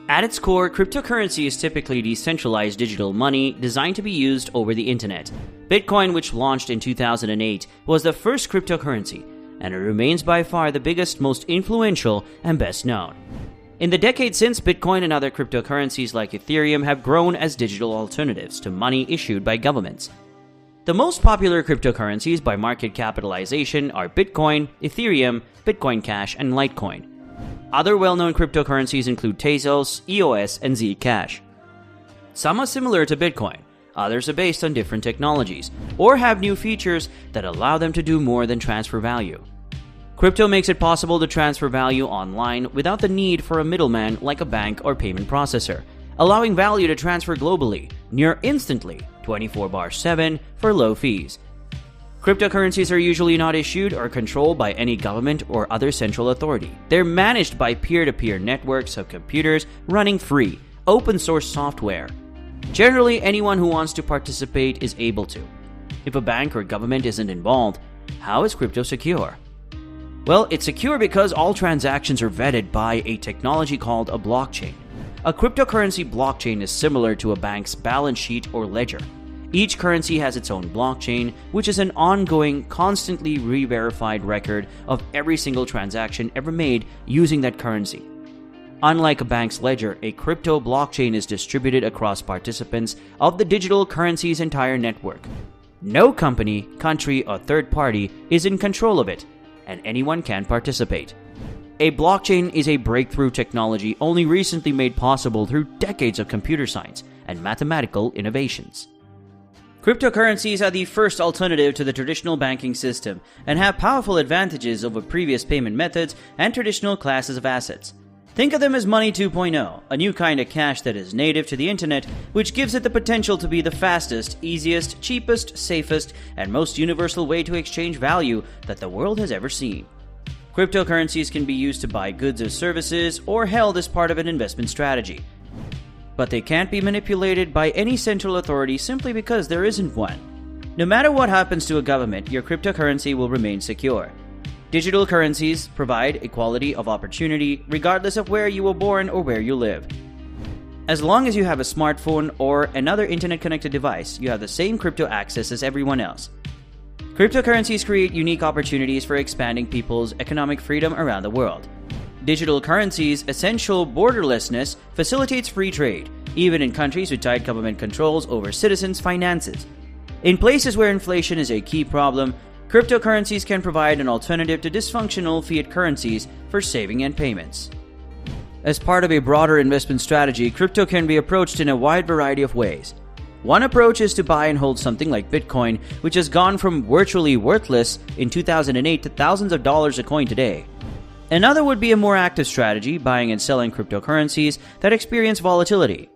At its core, cryptocurrency is typically decentralized digital money designed to be used over the internet. Bitcoin, which launched in 2008, was the first cryptocurrency, and it remains by far the biggest, most influential, and best known. In the decades since, Bitcoin and other cryptocurrencies like Ethereum have grown as digital alternatives to money issued by governments. The most popular cryptocurrencies by market capitalization are Bitcoin, Ethereum, Bitcoin Cash, and Litecoin. Other well-known cryptocurrencies include Tezos, EOS, and Zcash. Some are similar to Bitcoin, others are based on different technologies, or have new features that allow them to do more than transfer value. Crypto makes it possible to transfer value online without the need for a middleman like a bank or payment processor, allowing value to transfer globally, near instantly, 24/7 for low fees. Cryptocurrencies are usually not issued or controlled by any government or other central authority. They're managed by peer-to-peer networks of computers running free, open-source software. Generally, anyone who wants to participate is able to. If a bank or government isn't involved, how is crypto secure? Well, it's secure because all transactions are vetted by a technology called a blockchain. A cryptocurrency blockchain is similar to a bank's balance sheet or ledger. Each currency has its own blockchain, which is an ongoing, constantly re-verified record of every single transaction ever made using that currency. Unlike a bank's ledger, a crypto blockchain is distributed across participants of the digital currency's entire network. No company, country, or third party is in control of it, and anyone can participate. A blockchain is a breakthrough technology only recently made possible through decades of computer science and mathematical innovations. Cryptocurrencies are the first alternative to the traditional banking system and have powerful advantages over previous payment methods and traditional classes of assets. Think of them as Money 2.0, a new kind of cash that is native to the internet, which gives it the potential to be the fastest, easiest, cheapest, safest, and most universal way to exchange value that the world has ever seen. Cryptocurrencies can be used to buy goods or services or held as part of an investment strategy. But they can't be manipulated by any central authority simply because there isn't one. No matter what happens to a government, your cryptocurrency will remain secure. Digital currencies provide equality of opportunity regardless of where you were born or where you live. As long as you have a smartphone or another internet-connected device, you have the same crypto access as everyone else. Cryptocurrencies create unique opportunities for expanding people's economic freedom around the world. Digital currencies' essential borderlessness facilitates free trade, even in countries with tight government controls over citizens' finances. In places where inflation is a key problem, cryptocurrencies can provide an alternative to dysfunctional fiat currencies for saving and payments. As part of a broader investment strategy, crypto can be approached in a wide variety of ways. One approach is to buy and hold something like Bitcoin, which has gone from virtually worthless in 2008 to thousands of dollars a coin today. Another would be a more active strategy, buying and selling cryptocurrencies that experience volatility.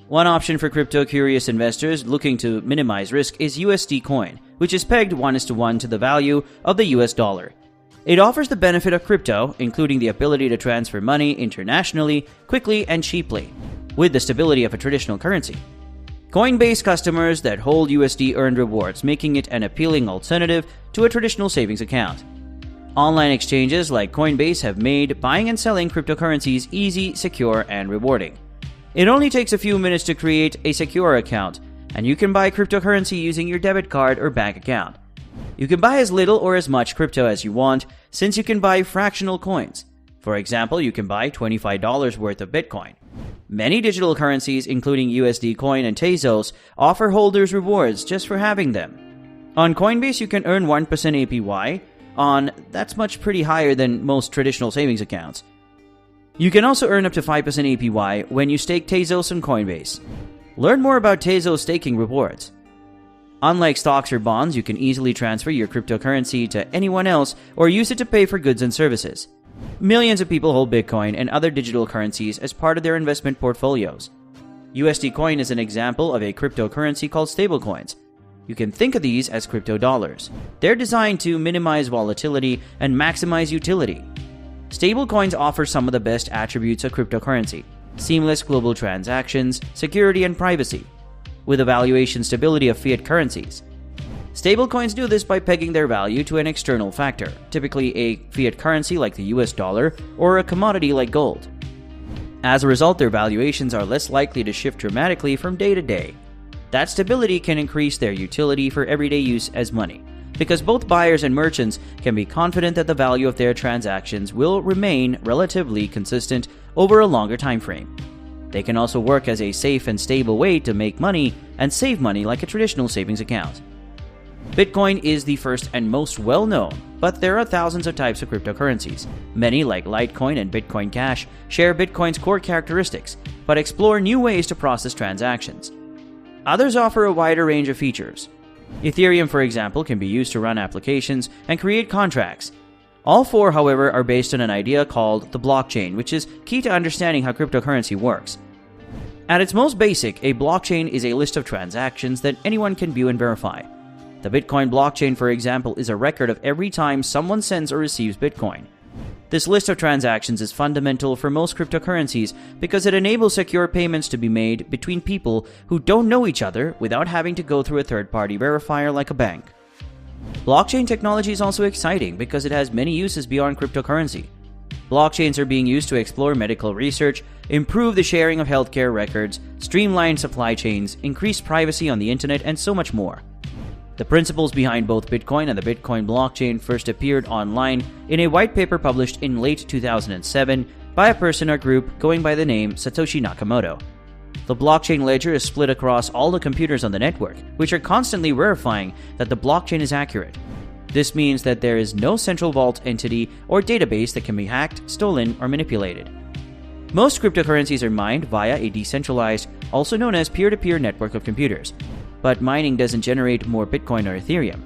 One option for crypto-curious investors looking to minimize risk is USD coin, which is pegged 1:1 to the value of the US dollar. It offers the benefit of crypto, including the ability to transfer money internationally, quickly and cheaply, with the stability of a traditional currency. Coinbase customers that hold USD earn rewards, making it an appealing alternative to a traditional savings account. Online exchanges like Coinbase have made buying and selling cryptocurrencies easy, secure, and rewarding. It only takes a few minutes to create a secure account, and you can buy cryptocurrency using your debit card or bank account. You can buy as little or as much crypto as you want, since you can buy fractional coins. For example, you can buy $25 worth of Bitcoin. Many digital currencies, including USD Coin and Tezos, offer holders rewards just for having them. On Coinbase, you can earn 1% APY, that's much pretty higher than most traditional savings accounts. You can also earn up to 5% APY when you stake Tezos on Coinbase. Learn more about Tezos staking rewards. Unlike stocks or bonds, you can easily transfer your cryptocurrency to anyone else or use it to pay for goods and services. Millions of people hold Bitcoin and other digital currencies as part of their investment portfolios. USD Coin is an example of a cryptocurrency called stablecoins. You can think of these as crypto dollars. They're designed to minimize volatility and maximize utility. Stablecoins offer some of the best attributes of cryptocurrency: seamless global transactions, security, and privacy, with the valuation stability of fiat currencies. Stablecoins do this by pegging their value to an external factor, typically a fiat currency like the US dollar or a commodity like gold. As a result, their valuations are less likely to shift dramatically from day to day. That stability can increase their utility for everyday use as money, because both buyers and merchants can be confident that the value of their transactions will remain relatively consistent over a longer time frame. They can also work as a safe and stable way to make money and save money like a traditional savings account. Bitcoin is the first and most well-known, but there are thousands of types of cryptocurrencies. Many, like Litecoin and Bitcoin Cash, share Bitcoin's core characteristics, but explore new ways to process transactions. Others offer a wider range of features. Ethereum, for example, can be used to run applications and create contracts. All four, however, are based on an idea called the blockchain, which is key to understanding how cryptocurrency works. At its most basic, a blockchain is a list of transactions that anyone can view and verify. The Bitcoin blockchain, for example, is a record of every time someone sends or receives Bitcoin. This list of transactions is fundamental for most cryptocurrencies because it enables secure payments to be made between people who don't know each other without having to go through a third-party verifier like a bank. Blockchain technology is also exciting because it has many uses beyond cryptocurrency. Blockchains are being used to explore medical research, improve the sharing of healthcare records, streamline supply chains, increase privacy on the internet, and so much more. The principles behind both Bitcoin and the Bitcoin blockchain first appeared online in a white paper published in late 2007 by a person or group going by the name Satoshi Nakamoto. The blockchain ledger is split across all the computers on the network, which are constantly verifying that the blockchain is accurate. This means that there is no central vault entity or database that can be hacked, stolen, or manipulated. Most cryptocurrencies are mined via a decentralized, also known as peer-to-peer network of computers. But mining doesn't generate more Bitcoin or Ethereum.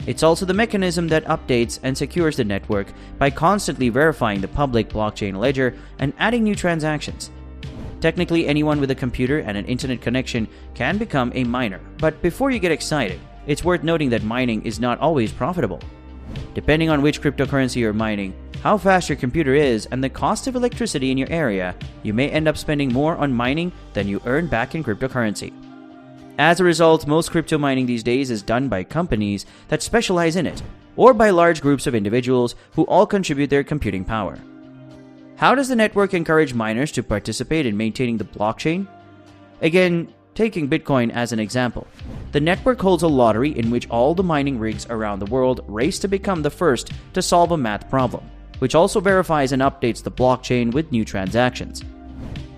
It's also the mechanism that updates and secures the network by constantly verifying the public blockchain ledger and adding new transactions. Technically, anyone with a computer and an internet connection can become a miner, but before you get excited, it's worth noting that mining is not always profitable. Depending on which cryptocurrency you're mining, how fast your computer is, and the cost of electricity in your area, you may end up spending more on mining than you earn back in cryptocurrency. As a result, most crypto mining these days is done by companies that specialize in it, or by large groups of individuals who all contribute their computing power. How does the network encourage miners to participate in maintaining the blockchain? Again, taking Bitcoin as an example, the network holds a lottery in which all the mining rigs around the world race to become the first to solve a math problem, which also verifies and updates the blockchain with new transactions.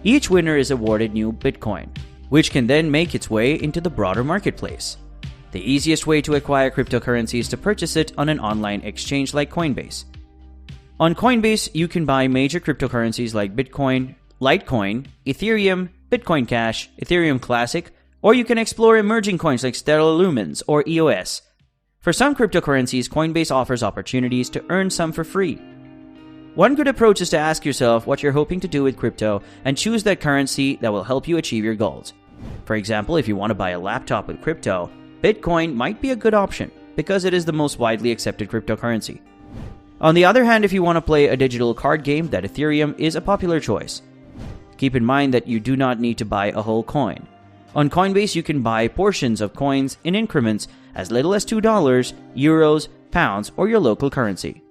Each winner is awarded new Bitcoin, which can then make its way into the broader marketplace. The easiest way to acquire cryptocurrency is to purchase it on an online exchange like Coinbase. On Coinbase, you can buy major cryptocurrencies like Bitcoin, Litecoin, Ethereum, Bitcoin Cash, Ethereum Classic, or you can explore emerging coins like Stellar Lumens or EOS. For some cryptocurrencies, Coinbase offers opportunities to earn some for free. One good approach is to ask yourself what you're hoping to do with crypto and choose that currency that will help you achieve your goals. For example, if you want to buy a laptop with crypto, Bitcoin might be a good option because it is the most widely accepted cryptocurrency. On the other hand, if you want to play a digital card game, that Ethereum is a popular choice. Keep in mind that you do not need to buy a whole coin. On Coinbase, you can buy portions of coins in increments as little as $2, euros, pounds, or your local currency.